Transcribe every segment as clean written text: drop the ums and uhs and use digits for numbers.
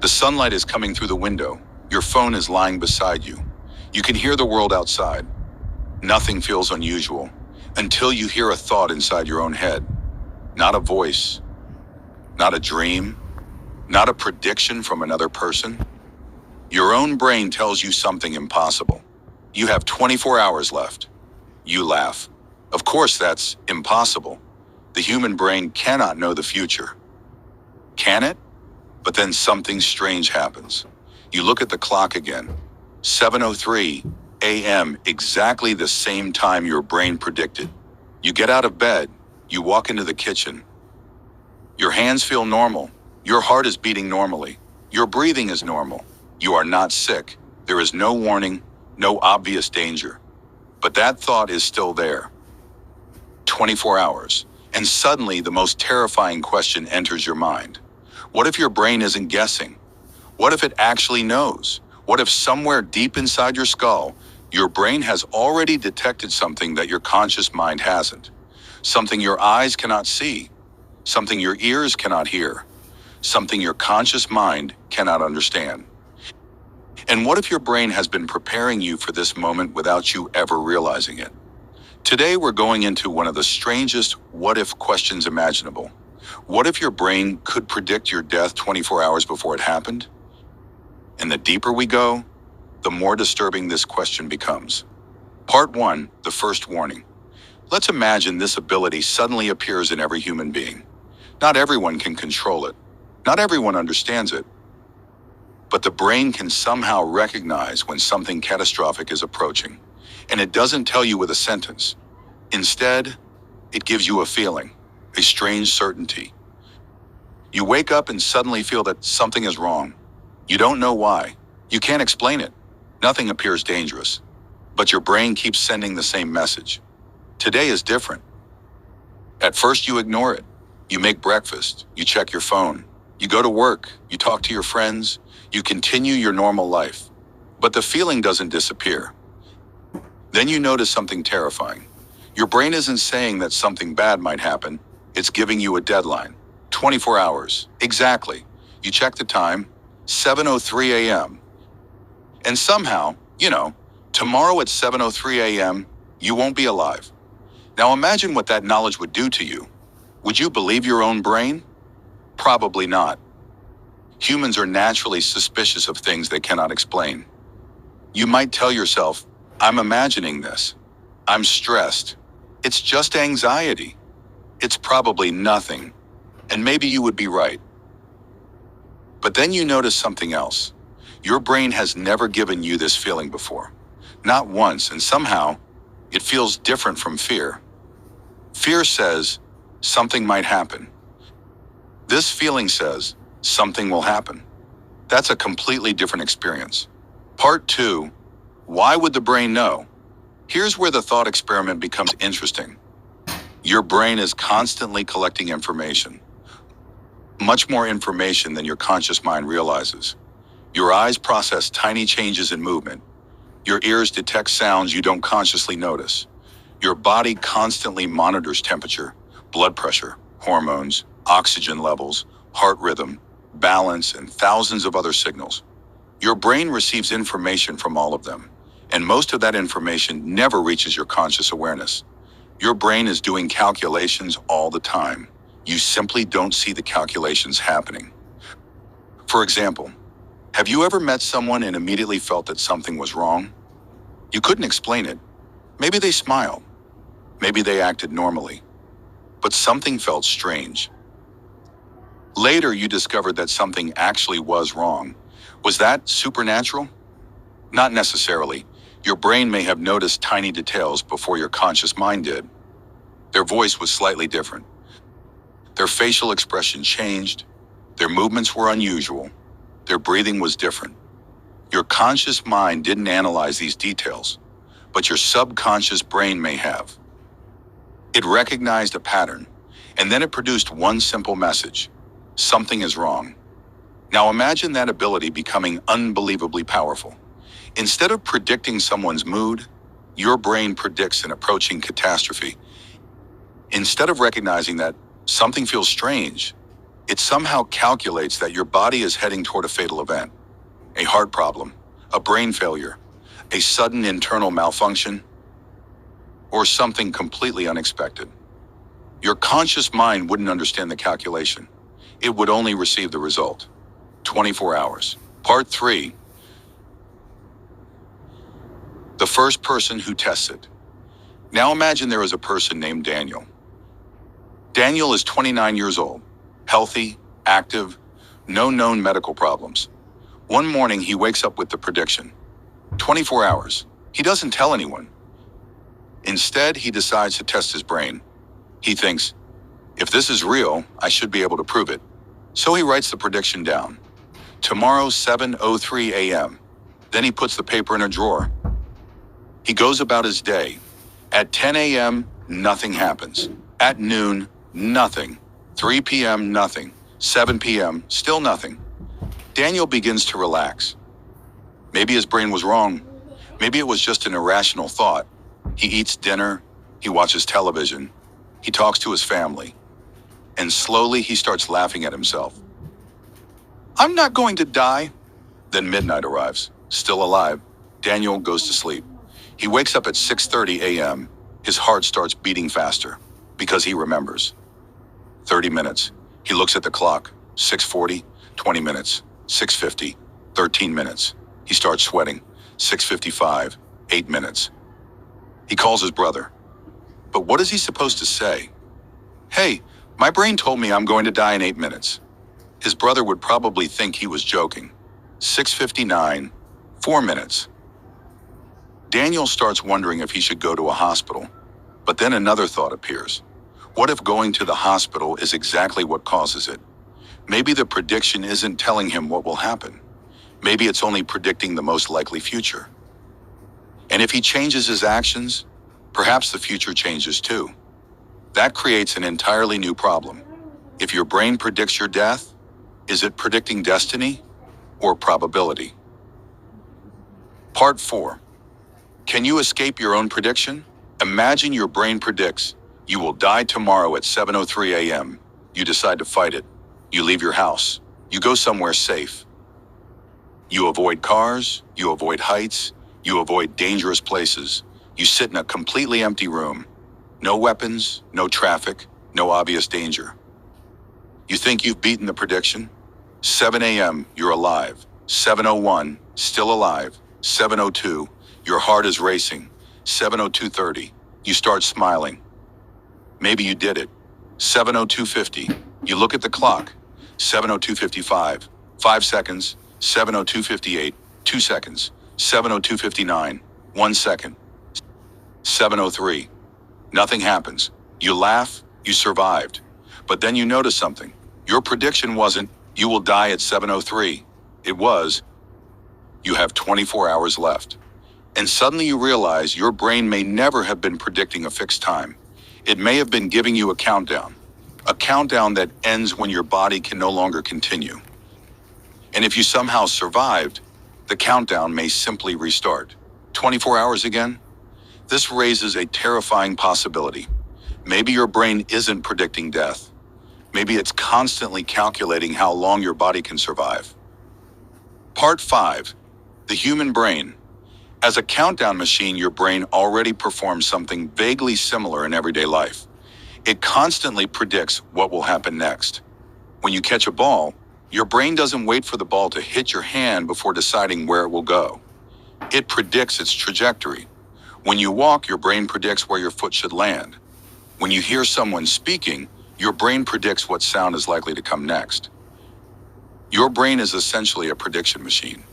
The sunlight is coming through the window. Your phone is lying beside you. You can hear the world outside. Nothing feels unusual until you hear a thought inside your own head. Not a voice, not a dream, not a prediction from another person. Your own brain tells you something impossible. You have 24 hours left. You laugh. Of course, that's impossible. The human brain cannot know the future. Can it? But then something strange happens. You look at the clock again. 7:03 a.m., exactly the same time your brain predicted. You get out of bed. You walk into the kitchen. Your hands feel normal. Your heart is beating normally. Your breathing is normal. You are not sick. There is no warning, no obvious danger. But that thought is still there. 24 hours. And suddenly the most terrifying question enters your mind. What if your brain isn't guessing? What if it actually knows? What if somewhere deep inside your skull, your brain has already detected something that your conscious mind hasn't? Something your eyes cannot see, something your ears cannot hear, something your conscious mind cannot understand. And what if your brain has been preparing you for this moment without you ever realizing it? Today we're going into one of the strangest what-if questions imaginable. What if your brain could predict your death 24 hours before it happened? And the deeper we go, the more disturbing this question becomes. Part 1, the first warning. Let's imagine this ability suddenly appears in every human being. Not everyone can control it. Not everyone understands it. But the brain can somehow recognize when something catastrophic is approaching. And it doesn't tell you with a sentence. Instead, it gives you a feeling, a strange certainty. You wake up and suddenly feel that something is wrong. You don't know why. You can't explain it. Nothing appears dangerous. But your brain keeps sending the same message. Today is different. At first you ignore it. You make breakfast. You check your phone. You go to work. You talk to your friends. You continue your normal life. But the feeling doesn't disappear. Then you notice something terrifying. Your brain isn't saying that something bad might happen. It's giving you a deadline. 24 hours. Exactly. You check the time. 7:03 a.m. And somehow, tomorrow at 7:03 a.m., you won't be alive. Now imagine what that knowledge would do to you. Would you believe your own brain? Probably not. Humans are naturally suspicious of things they cannot explain. You might tell yourself, I'm imagining this. I'm stressed. It's just anxiety. It's probably nothing. And maybe you would be right. But then you notice something else. Your brain has never given you this feeling before. Not once, and somehow, it feels different from fear. Fear says, something might happen. This feeling says, something will happen. That's a completely different experience. Part 2, why would the brain know? Here's where the thought experiment becomes interesting. Your brain is constantly collecting information. Much more information than your conscious mind realizes. Your eyes process tiny changes in movement. Your ears detect sounds you don't consciously notice. Your body constantly monitors temperature, blood pressure, hormones, oxygen levels, heart rhythm, balance, and thousands of other signals. Your brain receives information from all of them, and most of that information never reaches your conscious awareness. Your brain is doing calculations all the time. You simply don't see the calculations happening. For example, have you ever met someone and immediately felt that something was wrong? You couldn't explain it. Maybe they smiled. Maybe they acted normally. But something felt strange. Later, you discovered that something actually was wrong. Was that supernatural? Not necessarily. Your brain may have noticed tiny details before your conscious mind did. Their voice was slightly different. Their facial expression changed. Their movements were unusual. Their breathing was different. Your conscious mind didn't analyze these details, but your subconscious brain may have. It recognized a pattern, and then it produced one simple message. Something is wrong. Now imagine that ability becoming unbelievably powerful. Instead of predicting someone's mood, your brain predicts an approaching catastrophe. Instead of recognizing that something feels strange, It somehow calculates that your body is heading toward a fatal event, a heart problem, a brain failure, a sudden internal malfunction, or something completely unexpected. Your conscious mind wouldn't understand the calculation. It would only receive the result. 24 hours. Part 3. The first person who tests it. Now imagine there is a person named Daniel. Daniel is 29 years old, healthy, active, no known medical problems. One morning he wakes up with the prediction. 24 hours. He doesn't tell anyone. Instead, he decides to test his brain. He thinks, if this is real, I should be able to prove it. So he writes the prediction down. Tomorrow, 7:03 a.m. Then he puts the paper in a drawer. He goes about his day. At 10 a.m., nothing happens. At noon, nothing. 3 p.m., nothing. 7 p.m., still nothing. Daniel begins to relax. Maybe his brain was wrong. Maybe it was just an irrational thought. He eats dinner. He watches television. He talks to his family. And slowly he starts laughing at himself. I'm not going to die. Then midnight arrives. Still alive. Daniel goes to sleep. He wakes up at 6:30 a.m. His heart starts beating faster because he remembers. 30 minutes. He looks at the clock. 6:40, 20 minutes. 6:50, 13 minutes. He starts sweating. 6:55, 8 minutes. He calls his brother. But what is he supposed to say? Hey, my brain told me I'm going to die in 8 minutes. His brother would probably think he was joking. 6:59, 4 minutes. Daniel starts wondering if he should go to a hospital. But then another thought appears. What if going to the hospital is exactly what causes it? Maybe the prediction isn't telling him what will happen. Maybe it's only predicting the most likely future. And if he changes his actions, perhaps the future changes too. That creates an entirely new problem. If your brain predicts your death, is it predicting destiny or probability? Part 4. Can you escape your own prediction? Imagine your brain predicts you will die tomorrow at 7:03 a.m. You decide to fight it. You leave your house. You go somewhere safe. You avoid cars. You avoid heights. You avoid dangerous places. You sit in a completely empty room. No weapons, no traffic, no obvious danger. You think you've beaten the prediction? 7 a.m., you're alive. 7:01, still alive. 7:02, your heart is racing. 7:02:30, you start smiling. Maybe you did it. 7:02:50, you look at the clock. 7:02:55, 5 seconds. 7:02:58, 2 seconds. 7:02:59, 1 second. 7:03, nothing happens. You laugh, you survived. But then you notice something. Your prediction wasn't, you will die at 7:03. It was, you have 24 hours left. And suddenly you realize your brain may never have been predicting a fixed time. It may have been giving you a countdown that ends when your body can no longer continue. And if you somehow survived, the countdown may simply restart. 24 hours again? This raises a terrifying possibility. Maybe your brain isn't predicting death. Maybe it's constantly calculating how long your body can survive. Part 5. The human brain. As a countdown machine, your brain already performs something vaguely similar in everyday life. It constantly predicts what will happen next. When you catch a ball, your brain doesn't wait for the ball to hit your hand before deciding where it will go. It predicts its trajectory. When you walk, your brain predicts where your foot should land. When you hear someone speaking, your brain predicts what sound is likely to come next. Your brain is essentially a prediction machine.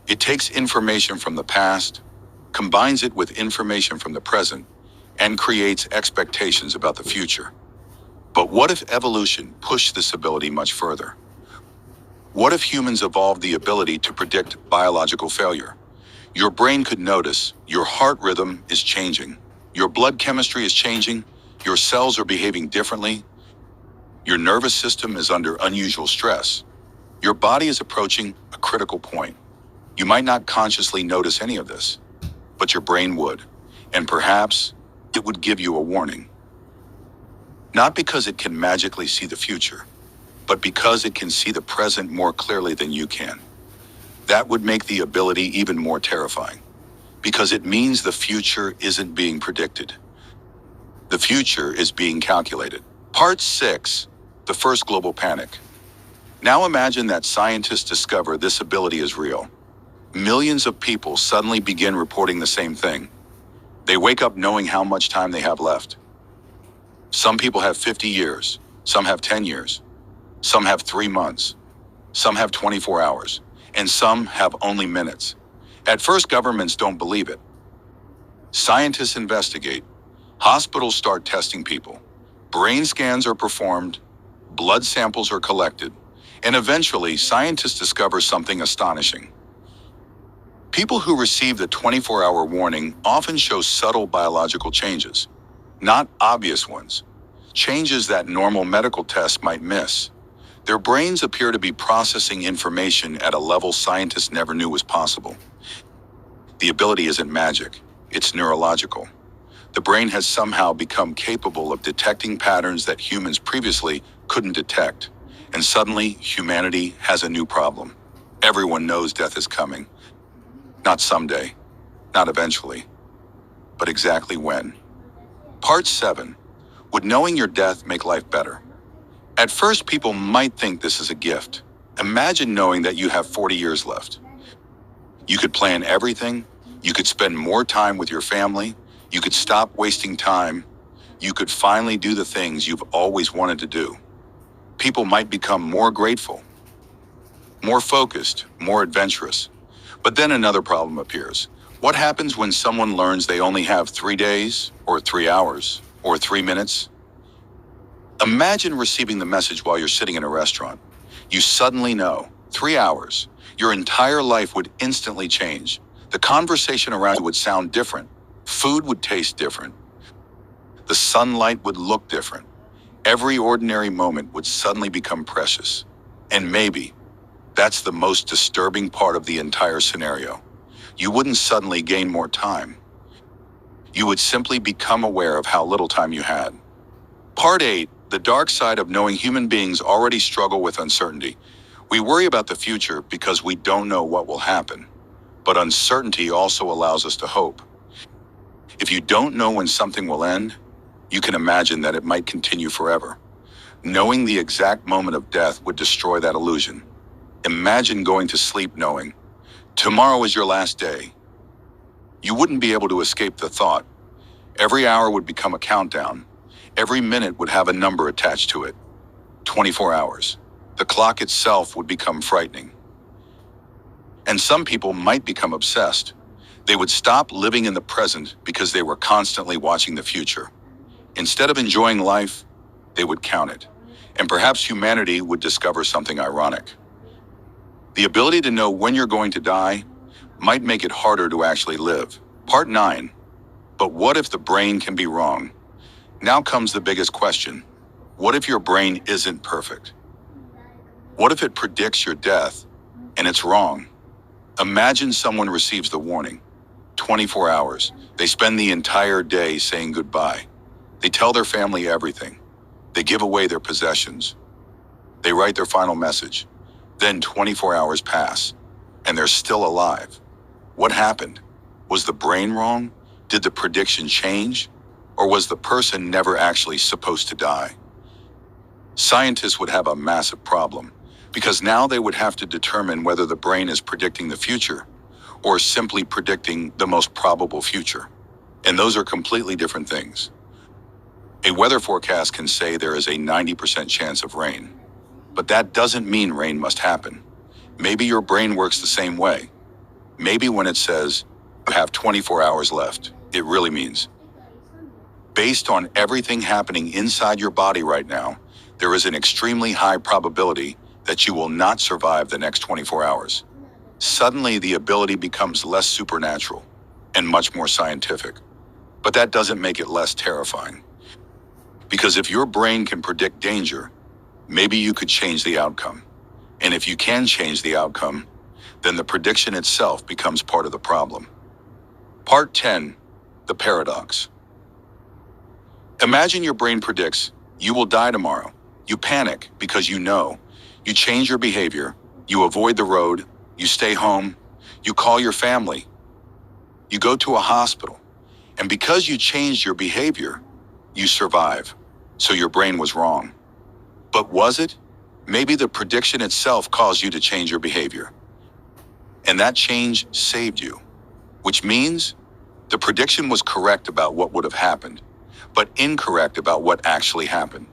It takes information from the past, combines it with information from the present, and creates expectations about the future. But what if evolution pushed this ability much further? What if humans evolved the ability to predict biological failure? Your brain could notice your heart rhythm is changing, your blood chemistry is changing, your cells are behaving differently, your nervous system is under unusual stress. Your body is approaching a critical point. You might not consciously notice any of this, but your brain would, and perhaps it would give you a warning. Not because it can magically see the future, but because it can see the present more clearly than you can. That would make the ability even more terrifying, because it means the future isn't being predicted. The future is being calculated. Part 6. The first global panic. Now imagine that scientists discover this ability is real. Millions of people suddenly begin reporting the same thing. They wake up knowing how much time they have left. Some people have 50 years, some have 10 years, some have 3 months, some have 24 hours, and some have only minutes. At first, governments don't believe it. Scientists investigate. Hospitals start testing people. Brain scans are performed, blood samples are collected, and eventually scientists discover something astonishing. People who receive the 24-hour warning often show subtle biological changes, not obvious ones, changes that normal medical tests might miss. Their brains appear to be processing information at a level scientists never knew was possible. The ability isn't magic, it's neurological. The brain has somehow become capable of detecting patterns that humans previously couldn't detect. And suddenly, humanity has a new problem. Everyone knows death is coming. Not someday, not eventually, but exactly when. Part 7. Would knowing your death make life better? At first, people might think this is a gift. Imagine knowing that you have 40 years left. You could plan everything. You could spend more time with your family. You could stop wasting time. You could finally do the things you've always wanted to do. People might become more grateful, more focused, more adventurous. But then another problem appears. What happens when someone learns they only have 3 days, or 3 hours, or 3 minutes? Imagine receiving the message while you're sitting in a restaurant. You suddenly know, 3 hours. Your entire life would instantly change. The conversation around you would sound different. Food would taste different. The sunlight would look different. Every ordinary moment would suddenly become precious. And maybe that's the most disturbing part of the entire scenario. You wouldn't suddenly gain more time. You would simply become aware of how little time you had. Part 8. The dark side of knowing. Human beings already struggle with uncertainty. We worry about the future because we don't know what will happen. But uncertainty also allows us to hope. If you don't know when something will end, you can imagine that it might continue forever. Knowing the exact moment of death would destroy that illusion. Imagine going to sleep knowing tomorrow is your last day. You wouldn't be able to escape the thought. Every hour would become a countdown. Every minute would have a number attached to it. 24 hours. The clock itself would become frightening. And some people might become obsessed. They would stop living in the present because they were constantly watching the future. Instead of enjoying life, they would count it. And perhaps humanity would discover something ironic. The ability to know when you're going to die might make it harder to actually live. Part 9. But what if the brain can be wrong? Now comes the biggest question. What if your brain isn't perfect? What if it predicts your death and it's wrong? Imagine someone receives the warning. 24 hours. They spend the entire day saying goodbye. They tell their family everything. They give away their possessions. They write their final message. Then 24 hours pass, and they're still alive. What happened? Was the brain wrong? Did the prediction change? Or was the person never actually supposed to die? Scientists would have a massive problem, because now they would have to determine whether the brain is predicting the future, or simply predicting the most probable future. And those are completely different things. A weather forecast can say there is a 90% chance of rain. But that doesn't mean rain must happen. Maybe your brain works the same way. Maybe when it says, you have 24 hours left, it really means, based on everything happening inside your body right now, there is an extremely high probability that you will not survive the next 24 hours. Suddenly, the ability becomes less supernatural and much more scientific. But that doesn't make it less terrifying. Because if your brain can predict danger, maybe you could change the outcome. And if you can change the outcome, then the prediction itself becomes part of the problem. Part 10. The paradox. Imagine your brain predicts, you will die tomorrow. You panic because you know. You change your behavior. You avoid the road. You stay home. You call your family. You go to a hospital. And because you changed your behavior, you survive. So your brain was wrong. But was it? Maybe the prediction itself caused you to change your behavior. And that change saved you. Which means the prediction was correct about what would have happened, but incorrect about what actually happened.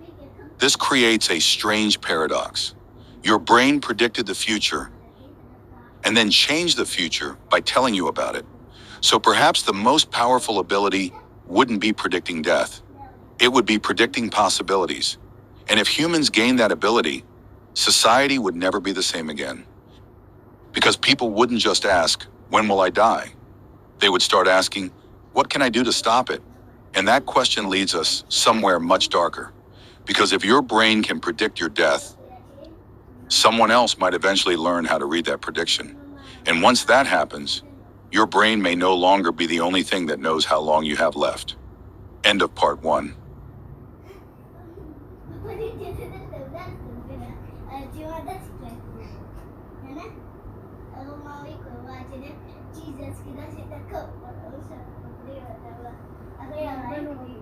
This creates a strange paradox. Your brain predicted the future and then changed the future by telling you about it. So perhaps the most powerful ability wouldn't be predicting death. It would be predicting possibilities. And if humans gained that ability, society would never be the same again. Because people wouldn't just ask, when will I die? They would start asking, what can I do to stop it? And that question leads us somewhere much darker. Because if your brain can predict your death, someone else might eventually learn how to read that prediction. And once that happens, your brain may no longer be the only thing that knows how long you have left. End of part 1. Jesus kita sih takut. Aku yang lain.